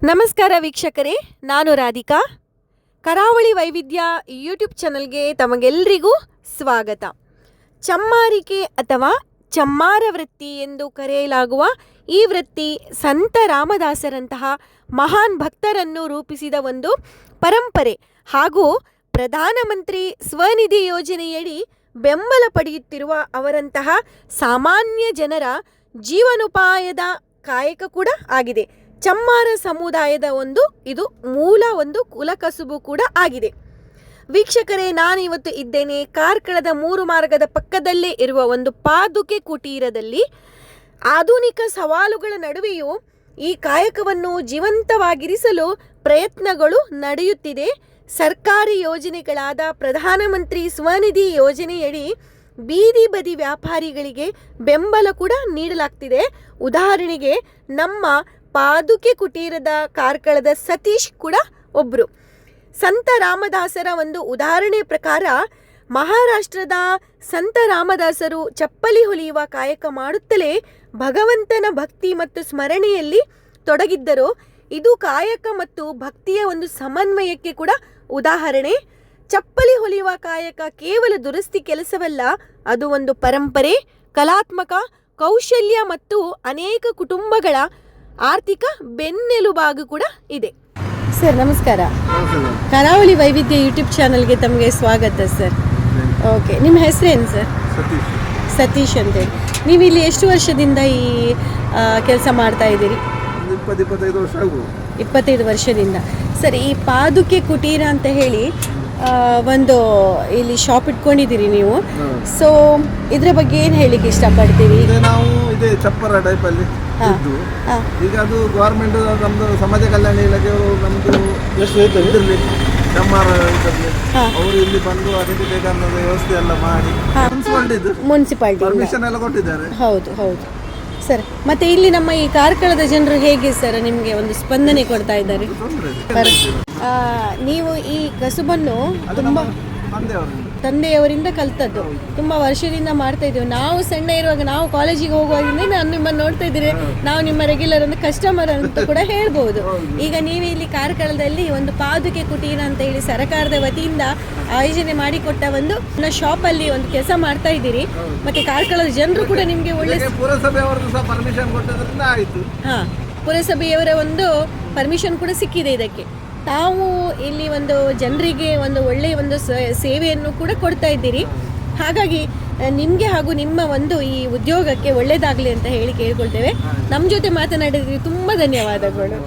ನಮಸ್ಕಾರ ವೀಕ್ಷಕರೇ, ನಾನು ರಾಧಿಕಾ. ಕರಾವಳಿ ವೈವಿಧ್ಯ ಯೂಟ್ಯೂಬ್ ಚಾನಲ್ಗೆ ತಮಗೆಲ್ಲರಿಗೂ ಸ್ವಾಗತ. ಚಮ್ಮಾರಿಕೆ ಅಥವಾ ಚಮ್ಮಾರ ವೃತ್ತಿ ಎಂದು ಕರೆಯಲಾಗುವ ಈ ವೃತ್ತಿ ಸಂತ ರಾಮದಾಸರಂತಹ ಮಹಾನ್ ಭಕ್ತರನ್ನು ರೂಪಿಸಿದ ಒಂದು ಪರಂಪರೆ ಹಾಗೂ ಪ್ರಧಾನಮಂತ್ರಿ ಸ್ವನಿಧಿ ಯೋಜನೆಯಡಿ ಬೆಂಬಲ ಪಡೆಯುತ್ತಿರುವ ಅವರಂತಹ ಸಾಮಾನ್ಯ ಜನರ ಜೀವನೋಪಾಯದ ಕಾಯಕ ಕೂಡ ಆಗಿದೆ. ಚಮ್ಮಾರ ಸಮುದಾಯದ ಇದು ಮೂಲ ಕುಲಕಸುಬು ಕೂಡ ಆಗಿದೆ. ವೀಕ್ಷಕರೇ, ನಾನಿವತ್ತು ಇದ್ದೇನೆ ಕಾರ್ಕಳದ 3 ಮಾರ್ಗದ ಪಕ್ಕದಲ್ಲೇ ಇರುವ ಒಂದು ಪಾದುಕೆ ಕುಟೀರದಲ್ಲಿ. ಆಧುನಿಕ ಸವಾಲುಗಳ ನಡುವೆಯೂ ಈ ಕಾಯಕವನ್ನು ಜೀವಂತವಾಗಿರಿಸಲು ಪ್ರಯತ್ನಗಳು ನಡೆಯುತ್ತಿದೆ. ಸರ್ಕಾರಿ ಯೋಜನೆಗಳಾದ ಪ್ರಧಾನಮಂತ್ರಿ ಸ್ವನಿಧಿ ಯೋಜನೆಯಡಿ ಬೀದಿ ಬದಿ ವ್ಯಾಪಾರಿಗಳಿಗೆ ಬೆಂಬಲ ಕೂಡ ನೀಡಲಾಗ್ತಿದೆ. ಉದಾಹರಣೆಗೆ ನಮ್ಮ ಪಾದುಕೆ ಕುಟೀರದ ಕಾರ್ಕಳದ ಸತೀಶ್ ಕೂಡ ಒಬ್ಬರು. ಸಂತ ರಾಮದಾಸರ ಒಂದು ಉದಾಹರಣೆ ಪ್ರಕಾರ ಮಹಾರಾಷ್ಟ್ರದ ಸಂತ ರಾಮದಾಸರು ಚಪ್ಪಲಿ ಹೊಲಿಯುವ ಕಾಯಕ ಮಾಡುತ್ತಲೇ ಭಗವಂತನ ಭಕ್ತಿ ಮತ್ತು ಸ್ಮರಣೆಯಲ್ಲಿ ತೊಡಗಿದ್ದರು. ಇದು ಕಾಯಕ ಮತ್ತು ಭಕ್ತಿಯ ಒಂದು ಸಮನ್ವಯಕ್ಕೆ ಕೂಡ ಉದಾಹರಣೆ. ಚಪ್ಪಲಿ ಹೊಲಿಯುವ ಕಾಯಕ ಕೇವಲ ದುರಸ್ತಿ ಕೆಲಸವಲ್ಲ, ಅದು ಒಂದು ಪರಂಪರೆ, ಕಲಾತ್ಮಕ ಕೌಶಲ್ಯ ಮತ್ತು ಅನೇಕ ಕುಟುಂಬಗಳ ಆರ್ಥಿಕ ಬೆನ್ನೆಲುಬಾಗು ಕೂಡ ಇದೆ. ಸರ್ ನಮಸ್ಕಾರ. ಕರಾವಳಿ ವೈವಿಧ್ಯ ಯೂಟ್ಯೂಬ್ ಚಾನಲ್ಗೆ ತಮಗೆ ಸ್ವಾಗತ ಸರ್. ಓಕೆ, ನಿಮ್ಮ ಹೆಸರೇನು ಸರ್? ಸತೀಶ್ ಅಂತೇಳಿ. ನೀವು ಇಲ್ಲಿ ಎಷ್ಟು ವರ್ಷದಿಂದ ಈ ಕೆಲಸ ಮಾಡ್ತಾ ಇದ್ದೀರಿ? 25 ವರ್ಷದಿಂದ. ಸರ್, ಈ ಪಾದುಕೆ ಕುಟೀರ ಅಂತ ಹೇಳಿ ಒಂದು ಇಲ್ಲಿ ಶಾಪ್ ಇಟ್ಕೊಂಡಿದ್ದೀರಿ ನೀವು. ಸೊ ಇದ್ರ ಬಗ್ಗೆ ಏನು ಹೇಳಿಕ್ಕೆ ಇಷ್ಟಪಡ್ತೀವಿ? ನಾವು ಇದೇ ಚಪ್ಪರ ಟೈಪಲ್ಲಿ ಇದ್ದು ಈಗ ಅದು ಗೌರ್ಮೆಂಟ್ ನಮ್ಮದು ಸಮಾಜ ಕಲ್ಯಾಣ ಇಲಾಖೆಯವರು ನಮ್ಮದು ಎಷ್ಟು ಇದರಲ್ಲಿ ಚಮ್ಮಾರ ಇದರಲ್ಲಿ ಅವರು ಇಲ್ಲಿ ಬಂದು ಅದಕ್ಕೆ ಬೇಕಾದ ವ್ಯವಸ್ಥೆ ಎಲ್ಲ ಮಾಡಿ ಮುನ್ಸಿಪಾಲಿಟಿ ಪರ್ಮಿಷನ್ ಎಲ್ಲ ಕೊಟ್ಟಿದ್ದಾರೆ. ಹೌದು ಹೌದು ಸರ್. ಮತ್ತೆ ಇಲ್ಲಿ ನಮ್ಮ ಈ ಕಾರ್ಕಳದ ಜನರು ಹೇಗೆ ಸರ್ ನಿಮಗೆ ಒಂದು ಸ್ಪಂದನೆ ಕೊಡ್ತಾ ಇದ್ದಾರೆ? ನೀವು ಈ ಕಸುಬನ್ನು ತುಂಬ ತಂದೆಯವರಿಂದ ಕಲ್ತದ್ದು, ತುಂಬ ವರ್ಷದಿಂದ ಮಾಡ್ತಾ ಇದ್ದೀವಿ. ನಾವು ಸಣ್ಣ ಇರುವಾಗ, ನಾವು ಕಾಲೇಜಿಗೆ ಹೋಗುವಾಗಿಂದ ನಾನು ನಿಮ್ಮನ್ನು ನೋಡ್ತಾ ಇದ್ದೀರಿ. ನಾವು ನಿಮ್ಮ ರೆಗ್ಯುಲರ್ ಒಂದು ಕಸ್ಟಮರ್ ಅಂತ ಕೂಡ ಹೇಳ್ಬೋದು. ಈಗ ನೀವು ಇಲ್ಲಿ ಕಾರ್ಕಳದಲ್ಲಿ ಒಂದು ಪಾದುಕೆ ಕುಟೀರ ಅಂತ ಹೇಳಿ ಸರ್ಕಾರದ ವತಿಯಿಂದ ಆಯೋಜನೆ ಮಾಡಿಕೊಟ್ಟ ಒಂದು ಶಾಪಲ್ಲಿ ಒಂದು ಕೆಲಸ ಮಾಡ್ತಾ ಇದ್ದೀರಿ. ಮತ್ತೆ ಕಾರ್ಕಳದ ಜನರು ಕೂಡ ನಿಮಗೆ ಒಳ್ಳೆ ಪುರಸಭೆಯವರ ಒಂದು ಪರ್ಮಿಷನ್ ಕೂಡ ಸಿಕ್ಕಿದೆ ಇದಕ್ಕೆ. ತಾವು ಇಲ್ಲಿ ಒಂದು ಜನರಿಗೆ ಒಂದು ಒಳ್ಳೆಯ ಒಂದು ಸೇವೆಯನ್ನು ಕೂಡ ಕೊಡ್ತಾ ಇದ್ದೀರಿ. ಹಾಗಾಗಿ ನಿಮಗೆ ಹಾಗೂ ನಿಮ್ಮ ಒಂದು ಈ ಉದ್ಯೋಗಕ್ಕೆ ಒಳ್ಳೆಯದಾಗಲಿ ಅಂತ ಹೇಳಿ ಕೇಳ್ಕೊಳ್ತೇವೆ. ನಮ್ಮ ಜೊತೆ ಮಾತನಾಡಿದ್ರಿ ತುಂಬ ಧನ್ಯವಾದಗಳು.